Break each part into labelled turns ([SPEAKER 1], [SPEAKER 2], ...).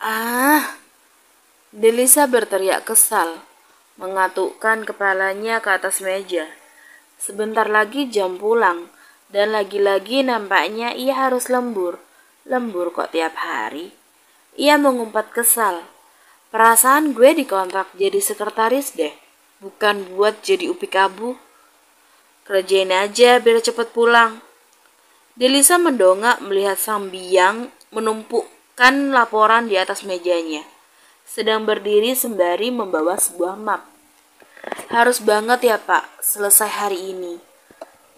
[SPEAKER 1] Ah, Delisa berteriak kesal, mengatukkan kepalanya ke atas meja. Sebentar lagi jam pulang, dan lagi-lagi nampaknya ia harus lembur. Lembur kok tiap hari. Ia mengumpat kesal. Perasaan gue dikontrak jadi sekretaris deh, bukan buat jadi upi kabu. Kerjain aja biar cepet pulang. Delisa mendongak melihat sang biang menumpukkan laporan di atas mejanya, sedang berdiri sembari membawa sebuah map. Harus banget ya Pak, selesai hari ini.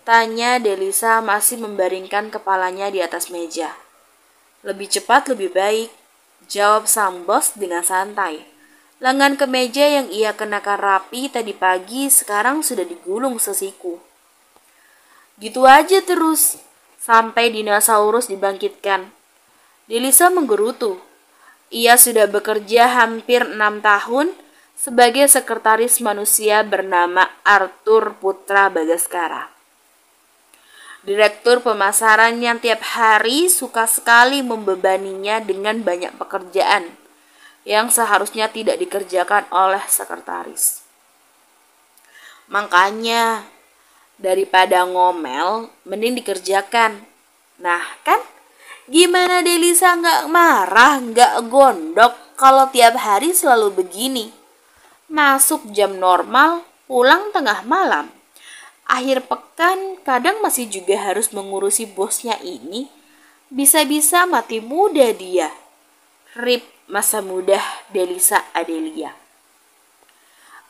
[SPEAKER 1] Tanya Delisa masih membaringkan kepalanya di atas meja. Lebih cepat lebih baik, jawab sang bos dengan santai. Lengan kemeja yang ia kenakan rapi tadi pagi sekarang sudah digulung sesiku. Gitu aja terus, sampai dinosaurus dibangkitkan. Delisa menggerutu. Ia sudah bekerja hampir 6 tahun sebagai sekretaris manusia bernama Arthur Putra Bagaskara. Direktur pemasaran yang tiap hari suka sekali membebaninya dengan banyak pekerjaan yang seharusnya tidak dikerjakan oleh sekretaris. Makanya, daripada ngomel, mending dikerjakan. Nah kan, gimana Delisa nggak marah, nggak gondok kalau tiap hari selalu begini? Masuk jam normal, pulang tengah malam. Akhir pekan kadang masih juga harus mengurusi bosnya ini. Bisa-bisa mati muda dia. Rip masa muda Delisa Adelia.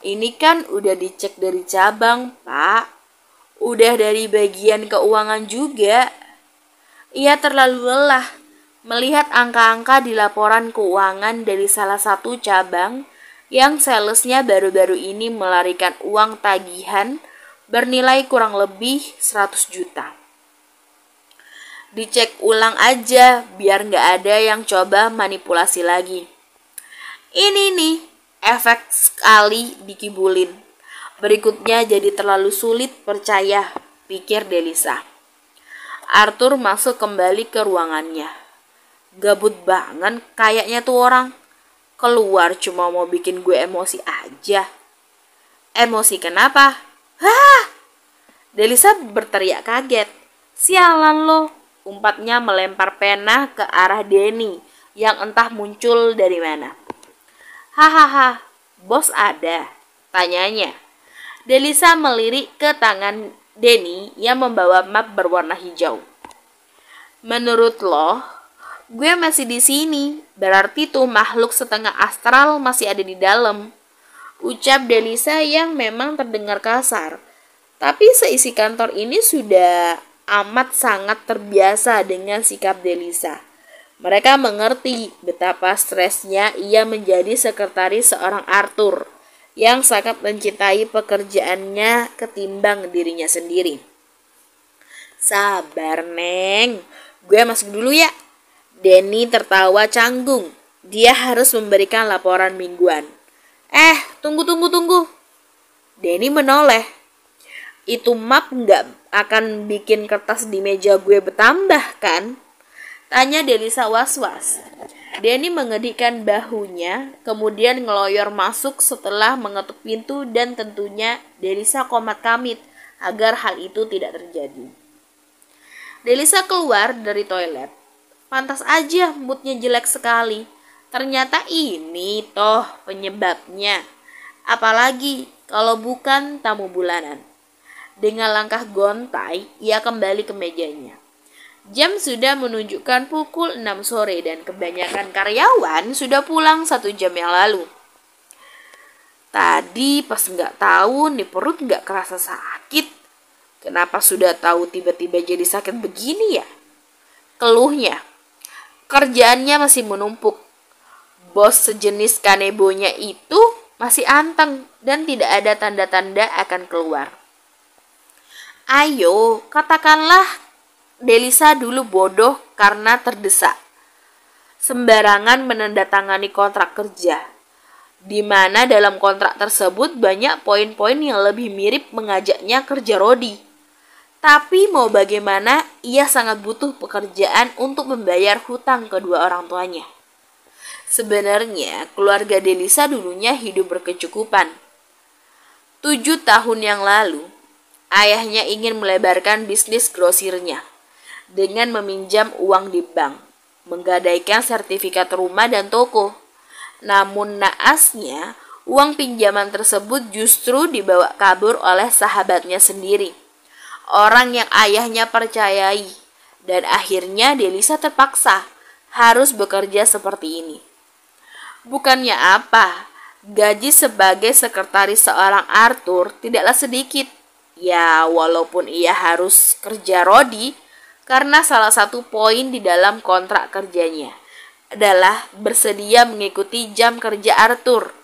[SPEAKER 1] Ini kan udah dicek dari cabang, Pak. Udah dari bagian keuangan juga. Ia terlalu lelah melihat angka-angka di laporan keuangan dari salah satu cabang yang salesnya baru-baru ini melarikan uang tagihan bernilai kurang lebih 100 juta. Dicek ulang aja biar nggak ada yang coba manipulasi lagi. Ini nih, efek sekali dikibulin. Berikutnya jadi terlalu sulit percaya, pikir Delisa. Arthur masuk kembali ke ruangannya. Gabut banget kayaknya tuh orang. Keluar cuma mau bikin gue emosi aja. Emosi kenapa? Hah! Delisa berteriak kaget. Sialan lo, umpatnya melempar pena ke arah Denny yang entah muncul dari mana. Hahaha, bos ada? Tanyanya. Delisa melirik ke tangan Denny yang membawa map berwarna hijau. Menurut lo, gue masih di sini. Berarti tuh makhluk setengah astral masih ada di dalam. Ucap Delisa yang memang terdengar kasar. Tapi seisi kantor ini sudah amat sangat terbiasa dengan sikap Delisa. Mereka mengerti betapa stresnya ia menjadi sekretaris seorang Arthur yang sangat mencintai pekerjaannya ketimbang dirinya sendiri. Sabar, Neng. Gue masuk dulu ya. Denny tertawa canggung. Dia harus memberikan laporan mingguan. Tunggu. Denny menoleh. Itu map nggak akan bikin kertas di meja gue bertambah kan? Tanya Delisa was-was. Denny mengedikkan bahunya, kemudian ngeloyor masuk setelah mengetuk pintu dan tentunya Delisa komat kamit agar hal itu tidak terjadi. Delisa keluar dari toilet. Pantas aja moodnya jelek sekali. Ternyata ini toh penyebabnya. Apalagi kalau bukan tamu bulanan. Dengan langkah gontai, ia kembali ke mejanya. Jam sudah menunjukkan pukul 6 sore dan kebanyakan karyawan sudah pulang 1 jam yang lalu. Tadi pas nggak tahu nih perut nggak kerasa sakit. Kenapa sudah tahu tiba-tiba jadi sakit begini ya? Keluhnya. Kerjaannya masih menumpuk. Bos sejenis kanebonya itu masih anteng dan tidak ada tanda-tanda akan keluar. Ayo, katakanlah Delisa dulu bodoh karena terdesak. Sembarangan menandatangani kontrak kerja. Di mana dalam kontrak tersebut banyak poin-poin yang lebih mirip mengajaknya kerja rodi. Tapi mau bagaimana, ia sangat butuh pekerjaan untuk membayar hutang kedua orang tuanya. Sebenarnya keluarga Delisa dulunya hidup berkecukupan. 7 tahun yang lalu, ayahnya ingin melebarkan bisnis grosirnya dengan meminjam uang di bank, menggadaikan sertifikat rumah dan toko. Namun naasnya, uang pinjaman tersebut justru dibawa kabur oleh sahabatnya sendiri, orang yang ayahnya percayai, dan akhirnya Delisa terpaksa harus bekerja seperti ini. Bukannya apa, gaji sebagai sekretaris seorang Arthur tidaklah sedikit. Ya, walaupun ia harus kerja rodi, karena salah satu poin di dalam kontrak kerjanya adalah bersedia mengikuti jam kerja Arthur.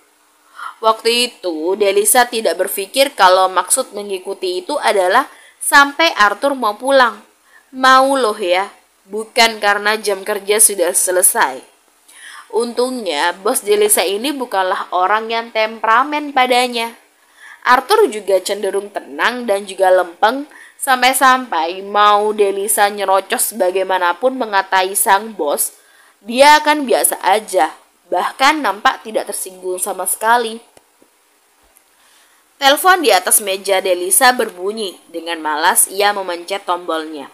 [SPEAKER 1] Waktu itu, Delisa tidak berpikir kalau maksud mengikuti itu adalah sampai Arthur mau pulang. Mau loh ya, bukan karena jam kerja sudah selesai. Untungnya, bos Delisa ini bukanlah orang yang temperamen padanya. Arthur juga cenderung tenang dan juga lempeng, sampai-sampai mau Delisa nyerocos bagaimanapun mengatai sang bos, dia akan biasa aja, bahkan nampak tidak tersinggung sama sekali. Telepon di atas meja Delisa berbunyi. Dengan malas ia memencet tombolnya.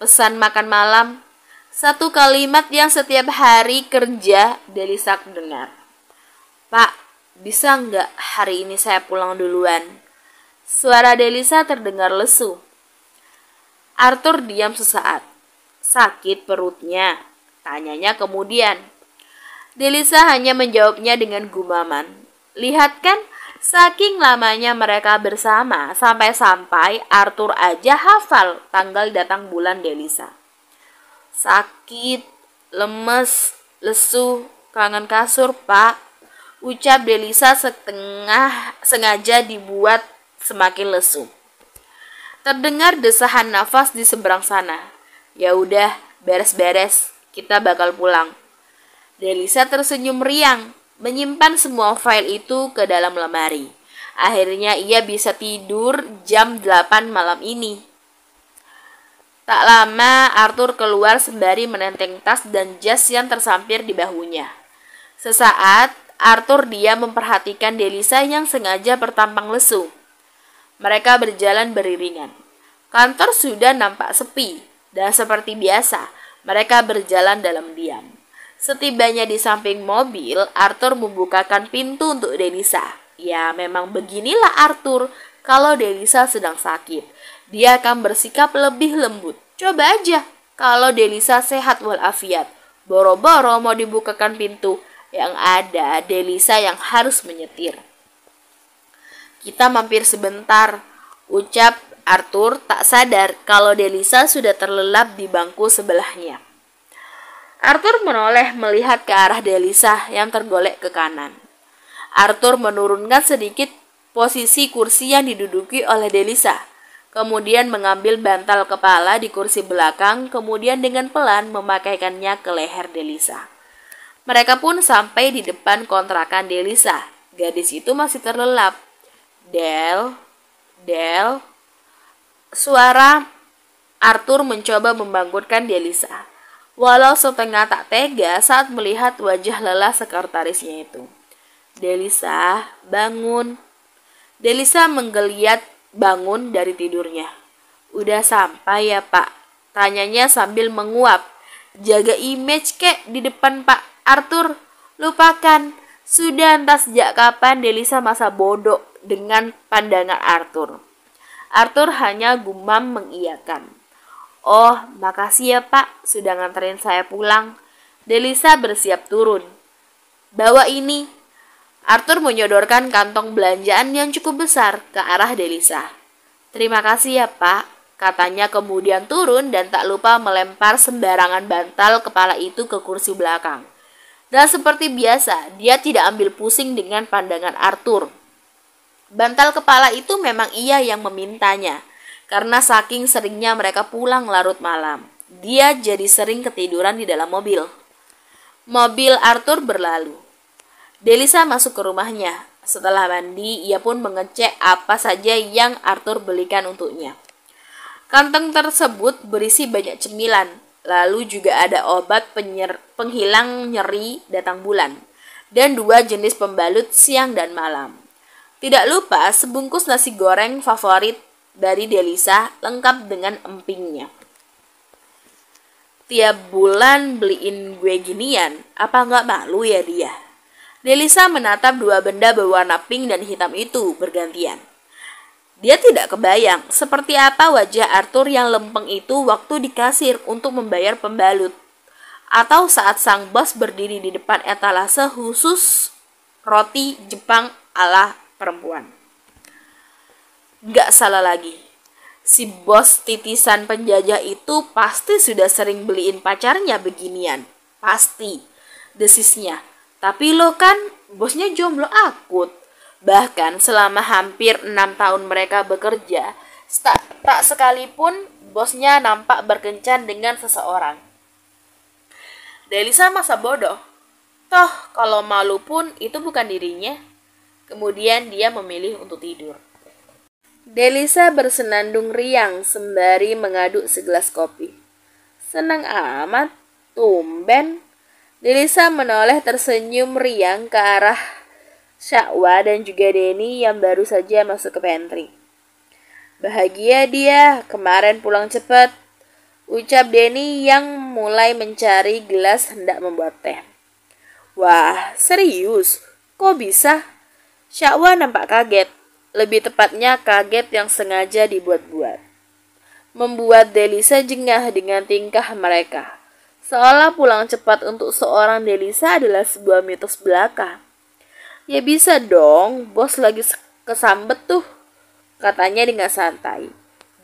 [SPEAKER 1] Pesan makan malam. Satu kalimat yang setiap hari kerja Delisa dengar. Pak, bisa nggak hari ini saya pulang duluan? Suara Delisa terdengar lesu. Arthur diam sesaat. Sakit perutnya? Tanyanya kemudian. Delisa hanya menjawabnya dengan gumaman. Lihat kan, saking lamanya mereka bersama, sampai-sampai Arthur aja hafal tanggal datang bulan Delisa. Sakit, lemes, lesu, kangen kasur, Pak. Ucap Delisa sengaja dibuat semakin lesu. Terdengar desahan nafas di seberang sana. Ya udah, beres-beres, kita bakal pulang. Delisa tersenyum riang, menyimpan semua file itu ke dalam lemari. Akhirnya ia bisa tidur jam 8 malam ini. Tak lama Arthur keluar sembari menenteng tas dan jas yang tersampir di bahunya. Sesaat Arthur diam memperhatikan Delisa yang sengaja bertampang lesu. Mereka berjalan beriringan. Kantor sudah nampak sepi dan seperti biasa mereka berjalan dalam diam. Setibanya di samping mobil, Arthur membukakan pintu untuk Delisa. Ya, memang beginilah Arthur kalau Delisa sedang sakit. Dia akan bersikap lebih lembut. Coba aja kalau Delisa sehat walafiat. Boro-boro mau dibukakan pintu, yang ada Delisa yang harus menyetir. Kita mampir sebentar, ucap Arthur tak sadar kalau Delisa sudah terlelap di bangku sebelahnya. Arthur menoleh melihat ke arah Delisa yang tergolek ke kanan. Arthur menurunkan sedikit posisi kursi yang diduduki oleh Delisa. Kemudian mengambil bantal kepala di kursi belakang, kemudian dengan pelan memakaikannya ke leher Delisa. Mereka pun sampai di depan kontrakan Delisa. Gadis itu masih terlelap. Del. Suara Arthur mencoba membangunkan Delisa. Walau setengah tak tega saat melihat wajah lelah sekretarisnya itu. Delisa, bangun. Delisa menggeliat bangun dari tidurnya. Udah sampai ya, Pak? Tanyanya sambil menguap. Jaga image kek di depan Pak Arthur. Lupakan. Sudah entah sejak kapan Delisa masa bodoh dengan pandangan Arthur. Arthur hanya gumam mengiyakan. Oh, makasih ya Pak, sudah nganterin saya pulang. Delisa bersiap turun. Bawa ini. Arthur menyodorkan kantong belanjaan yang cukup besar ke arah Delisa. Terima kasih ya Pak, katanya kemudian turun dan tak lupa melempar sembarangan bantal kepala itu ke kursi belakang. Dan seperti biasa, dia tidak ambil pusing dengan pandangan Arthur. Bantal kepala itu memang ia yang memintanya. Karena saking seringnya mereka pulang larut malam, dia jadi sering ketiduran di dalam mobil. Mobil Arthur berlalu. Delisa masuk ke rumahnya. Setelah mandi, ia pun mengecek apa saja yang Arthur belikan untuknya. Kantong tersebut berisi banyak cemilan, Lalu juga ada obat penghilang nyeri datang bulan. Dan 2 jenis pembalut siang dan malam. Tidak lupa sebungkus nasi goreng favorit dari Delisa lengkap dengan empingnya. Tiap bulan beliin gue ginian, apa nggak malu ya dia? Delisa menatap 2 benda berwarna pink dan hitam itu bergantian. Dia tidak kebayang seperti apa wajah Arthur yang lempeng itu waktu di kasir untuk membayar pembalut. Atau saat sang bos berdiri di depan etalase khusus roti Jepang ala perempuan. Gak salah lagi. Si bos titisan penjajah itu pasti sudah sering beliin pacarnya beginian. Pasti. Desisnya. Tapi lo kan bosnya jomblo akut. Bahkan selama hampir 6 tahun mereka bekerja, tak sekalipun bosnya nampak berkencan dengan seseorang. Delisa masa bodoh. Toh kalau malu pun itu bukan dirinya. Kemudian dia memilih untuk tidur. Delisa bersenandung riang sembari mengaduk segelas kopi. Senang amat, tumben. Delisa menoleh tersenyum riang ke arah Syakwa dan juga Denny yang baru saja masuk ke pantry. Bahagia dia, kemarin pulang cepat, ucap Denny yang mulai mencari gelas hendak membuat teh. Wah, serius? Kok bisa? Syakwa nampak kaget. Lebih tepatnya kaget yang sengaja dibuat-buat. Membuat Delisa jengah dengan tingkah mereka. Seolah pulang cepat untuk seorang Delisa adalah sebuah mitos belaka. Ya bisa dong, bos lagi kesambet tuh, katanya dengan santai.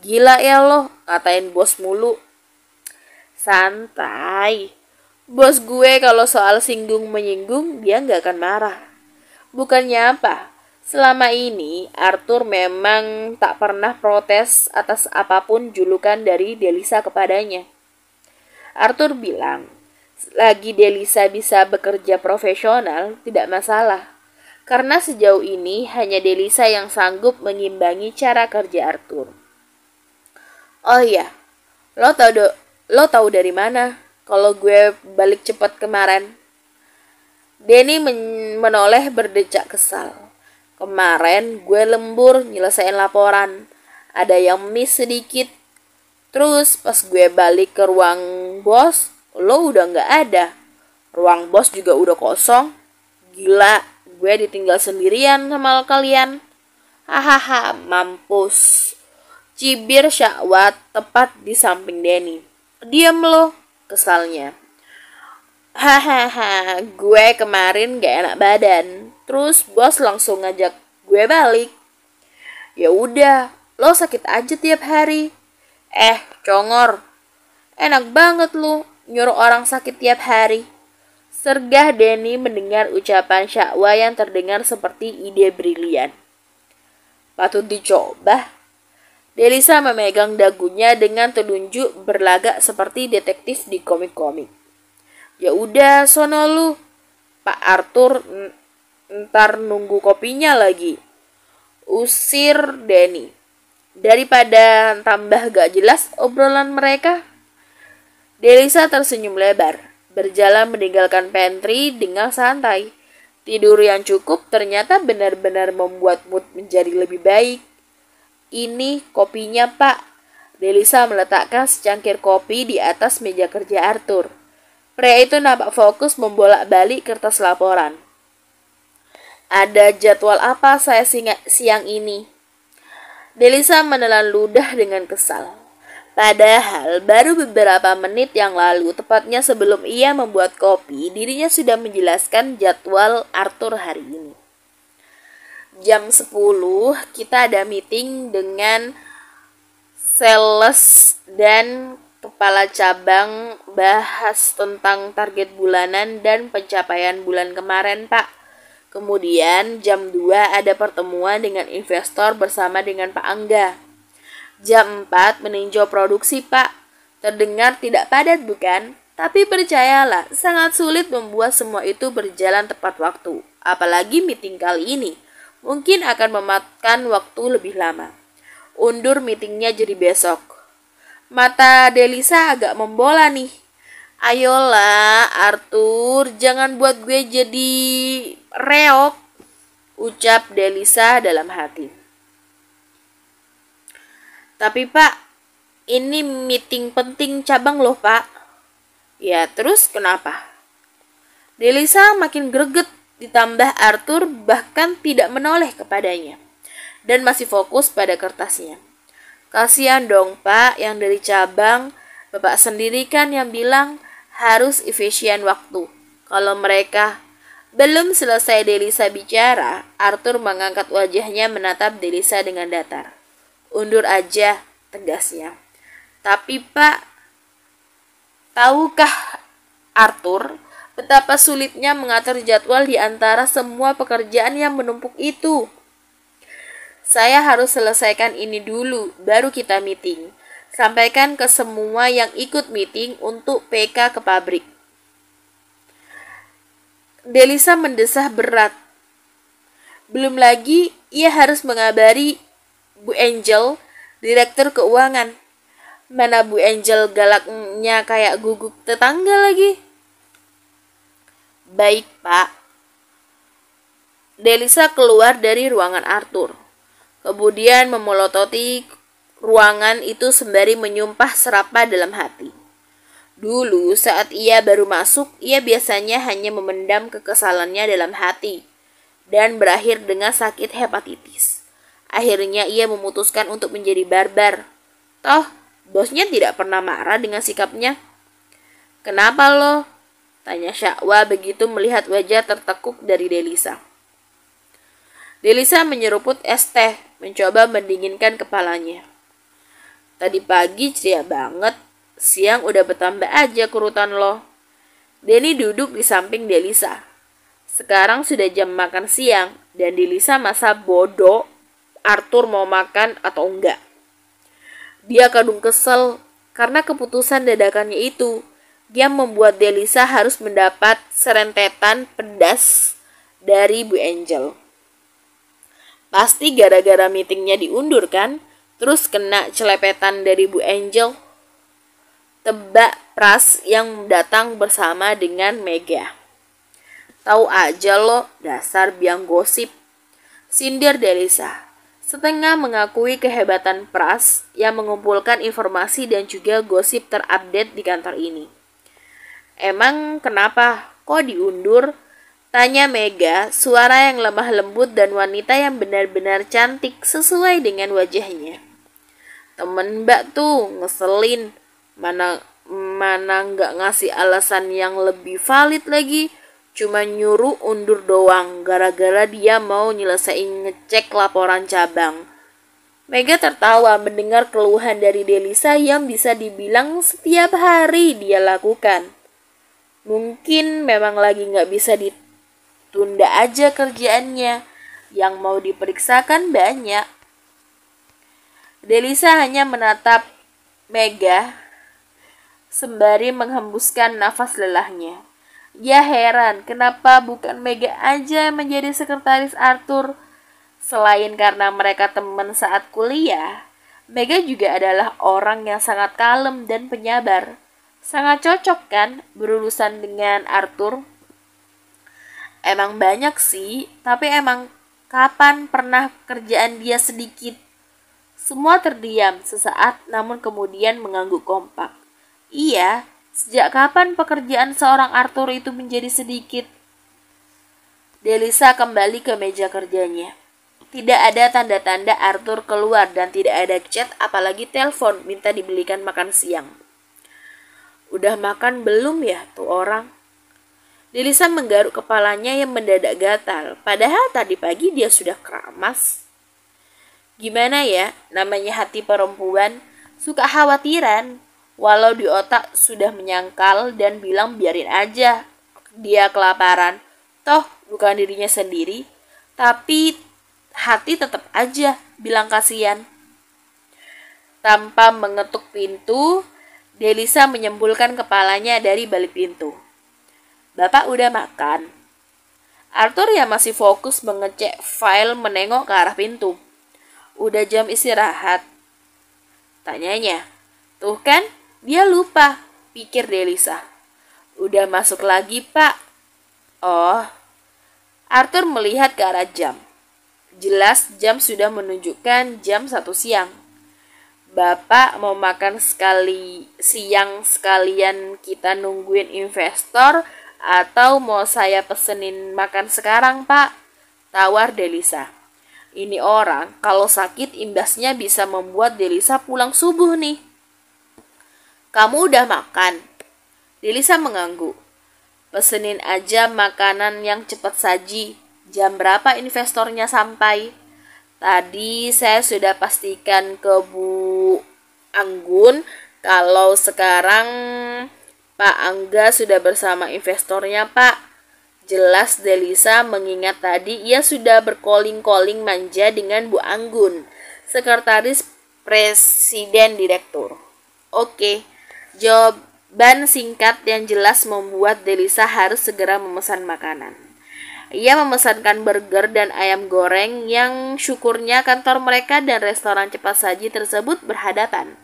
[SPEAKER 1] Gila ya lo, katain bos mulu. Santai. Bos gue kalau soal singgung menyinggung dia gak akan marah. Bukannya apa? Selama ini, Arthur memang tak pernah protes atas apapun julukan dari Delisa kepadanya. Arthur bilang, selagi Delisa bisa bekerja profesional, tidak masalah. Karena sejauh ini, hanya Delisa yang sanggup mengimbangi cara kerja Arthur. Oh iya, lo tahu dari mana kalau gue balik cepat kemarin? Denny menoleh berdecak kesal. Kemarin gue lembur nyelesain laporan. Ada yang miss sedikit. Terus pas gue balik ke ruang bos, lo udah gak ada. Ruang bos juga udah kosong. Gila, gue ditinggal sendirian sama kalian. Hahaha, mampus. Cibir Syakwa tepat di samping Denny. Diam lo, kesalnya. Hahaha, gue kemarin gak enak badan. Terus bos langsung ngajak gue balik. Ya udah, lo sakit aja tiap hari. Congor. Enak banget lu nyuruh orang sakit tiap hari. Sergah Denny mendengar ucapan Syakwa yang terdengar seperti ide brilian. Patut dicoba. Delisa memegang dagunya dengan telunjuk berlagak seperti detektif di komik-komik. Ya udah, sono lu. Pak Arthur ntar nunggu kopinya lagi. Usir Denny. Daripada tambah gak jelas obrolan mereka. Delisa tersenyum lebar. Berjalan meninggalkan pantry dengan santai. Tidur yang cukup ternyata benar-benar membuat mood menjadi lebih baik. Ini kopinya pak. Delisa meletakkan secangkir kopi di atas meja kerja Arthur. Pria itu nampak fokus membolak-balik kertas laporan. Ada jadwal apa saya siang ini? Delisa menelan ludah dengan kesal. Padahal baru beberapa menit yang lalu, tepatnya sebelum ia membuat kopi, dirinya sudah menjelaskan jadwal Arthur hari ini. Jam 10 kita ada meeting dengan sales dan kepala cabang, bahas tentang target bulanan dan pencapaian bulan kemarin, Pak. Kemudian jam 2 ada pertemuan dengan investor bersama dengan Pak Angga. Jam 4 meninjau produksi, Pak. Terdengar tidak padat bukan? Tapi percayalah, sangat sulit membuat semua itu berjalan tepat waktu. Apalagi meeting kali ini. Mungkin akan memakan waktu lebih lama. Undur meetingnya jadi besok. Mata Delisa agak membola nih. Ayolah Arthur, jangan buat gue jadi reok, ucap Delisa dalam hati. Tapi Pak, ini meeting penting cabang loh Pak. Ya terus kenapa? Delisa makin greget, ditambah Arthur bahkan tidak menoleh kepadanya dan masih fokus pada kertasnya. Kasihan dong Pak yang dari cabang, Bapak sendiri kan yang bilang harus efisien waktu. Kalau mereka belum selesai Delisa bicara, Arthur mengangkat wajahnya menatap Delisa dengan datar. Undur aja, tegasnya. Tapi Pak, tahukah Arthur betapa sulitnya mengatur jadwal di antara semua pekerjaan yang menumpuk itu? Saya harus selesaikan ini dulu, baru kita meeting. Sampaikan ke semua yang ikut meeting untuk PK ke pabrik. Delisa mendesah berat. Belum lagi ia harus mengabari Bu Angel, direktur keuangan. Mana Bu Angel galaknya kayak guguk tetangga lagi. Baik Pak. Delisa keluar dari ruangan Arthur. Kemudian memelototi ruangan itu sembari menyumpah serapah dalam hati. Dulu saat ia baru masuk, ia biasanya hanya memendam kekesalannya dalam hati dan berakhir dengan sakit hepatitis. Akhirnya ia memutuskan untuk menjadi barbar. Toh, bosnya tidak pernah marah dengan sikapnya. Kenapa lo? Tanya Syakwa begitu melihat wajah tertekuk dari Delisa. Delisa menyeruput es teh, mencoba mendinginkan kepalanya. Tadi pagi ceria banget, siang udah bertambah aja kerutan lo. Denny duduk di samping Delisa. Sekarang sudah jam makan siang, dan Delisa masa bodoh Arthur mau makan atau enggak. Dia kadung kesel karena keputusan dadakannya itu. Dia membuat Delisa harus mendapat serentetan pedas dari Bu Angel. Pasti gara-gara meetingnya diundur kan? Terus kena celepetan dari Bu Angel. Tebak Pras yang datang bersama dengan Mega. Tahu aja lo, dasar biang gosip. Sindir Delisa. Setengah mengakui kehebatan Pras yang mengumpulkan informasi dan juga gosip terupdate di kantor ini. Emang kenapa? Kok diundur? Tanya Mega, suara yang lemah lembut dan wanita yang benar-benar cantik sesuai dengan wajahnya. Temen Mbak tuh ngeselin, mana nggak ngasih alasan yang lebih valid lagi, cuma nyuruh undur doang gara-gara dia mau nyelesain ngecek laporan cabang. Mega tertawa mendengar keluhan dari Delisa yang bisa dibilang setiap hari dia lakukan. Mungkin memang lagi nggak bisa ditunda aja kerjaannya, yang mau diperiksakan banyak. Delisa hanya menatap Mega sembari menghembuskan nafas lelahnya. Dia heran kenapa bukan Mega aja yang menjadi sekretaris Arthur. Selain karena mereka teman saat kuliah, Mega juga adalah orang yang sangat kalem dan penyabar. Sangat cocok kan berurusan dengan Arthur? Emang banyak sih, tapi emang kapan pernah kerjaan dia sedikit? Semua terdiam sesaat namun kemudian mengangguk kompak. Iya, sejak kapan pekerjaan seorang Arthur itu menjadi sedikit? Delisa kembali ke meja kerjanya. Tidak ada tanda-tanda Arthur keluar dan tidak ada chat apalagi telepon minta dibelikan makan siang. Udah makan belum ya tuh orang? Delisa menggaruk kepalanya yang mendadak gatal. Padahal tadi pagi dia sudah keramas. Gimana ya, namanya hati perempuan suka khawatiran. Walau di otak sudah menyangkal dan bilang biarin aja dia kelaparan. Toh bukan dirinya sendiri. Tapi hati tetap aja bilang kasihan. Tanpa mengetuk pintu, Delisa menyembulkan kepalanya dari balik pintu. Bapak udah makan? Arthur yang masih fokus mengecek file menengok ke arah pintu. Udah jam istirahat? Tanyanya. Tuh kan, dia lupa, pikir Delisa. Udah masuk lagi, Pak. Oh, Arthur melihat ke arah jam. Jelas jam sudah menunjukkan jam 1 siang. Bapak mau makan siang sekalian kita nungguin investor atau mau saya pesenin makan sekarang, Pak? Tawar Delisa. Ini orang kalau sakit imbasnya bisa membuat Delisa pulang subuh nih. Kamu udah makan? Delisa mengangguk. Pesenin aja makanan yang cepat saji. Jam berapa investornya sampai? Tadi saya sudah pastikan ke Bu Anggun kalau sekarang Pak Angga sudah bersama investornya, Pak. Jelas Delisa mengingat tadi ia sudah berkoling-koling manja dengan Bu Anggun, sekretaris presiden direktur. Oke, jawaban singkat yang jelas membuat Delisa harus segera memesan makanan. Ia memesankan burger dan ayam goreng yang syukurnya kantor mereka dan restoran cepat saji tersebut berhadapan.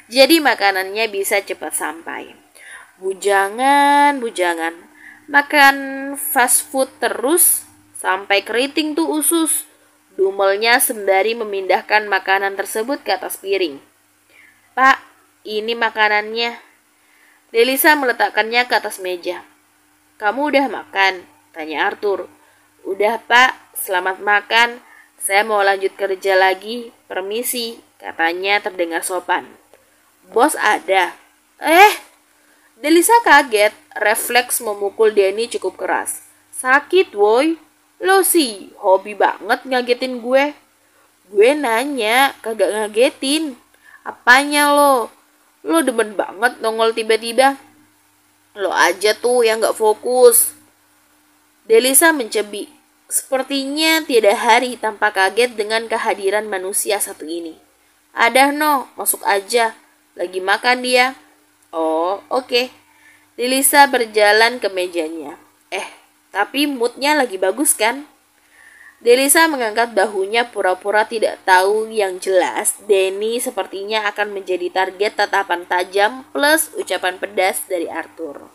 [SPEAKER 1] Jadi makanannya bisa cepat sampai. Bujangan. Makan fast food terus sampai keriting tuh usus. Dumelnya sembari memindahkan makanan tersebut ke atas piring. Pak, ini makanannya. Delisa meletakkannya ke atas meja. Kamu udah makan? Tanya Arthur. Udah, Pak, selamat makan. Saya mau lanjut kerja lagi. Permisi, katanya terdengar sopan. Bos ada. Delisa kaget. Refleks memukul Denny cukup keras. Sakit, woi. Lo sih, hobi banget ngagetin gue. Gue nanya, kagak ngagetin. Apanya lo? Lo demen banget nongol tiba-tiba. Lo aja tuh yang gak fokus. Delisa mencebik. Sepertinya tiada hari tanpa kaget dengan kehadiran manusia satu ini. Ada no, masuk aja. Lagi makan dia. Oh, oke. Delisa berjalan ke mejanya. Tapi moodnya lagi bagus kan? Delisa mengangkat bahunya pura-pura tidak tahu yang jelas. Denny sepertinya akan menjadi target tatapan tajam plus ucapan pedas dari Arthur.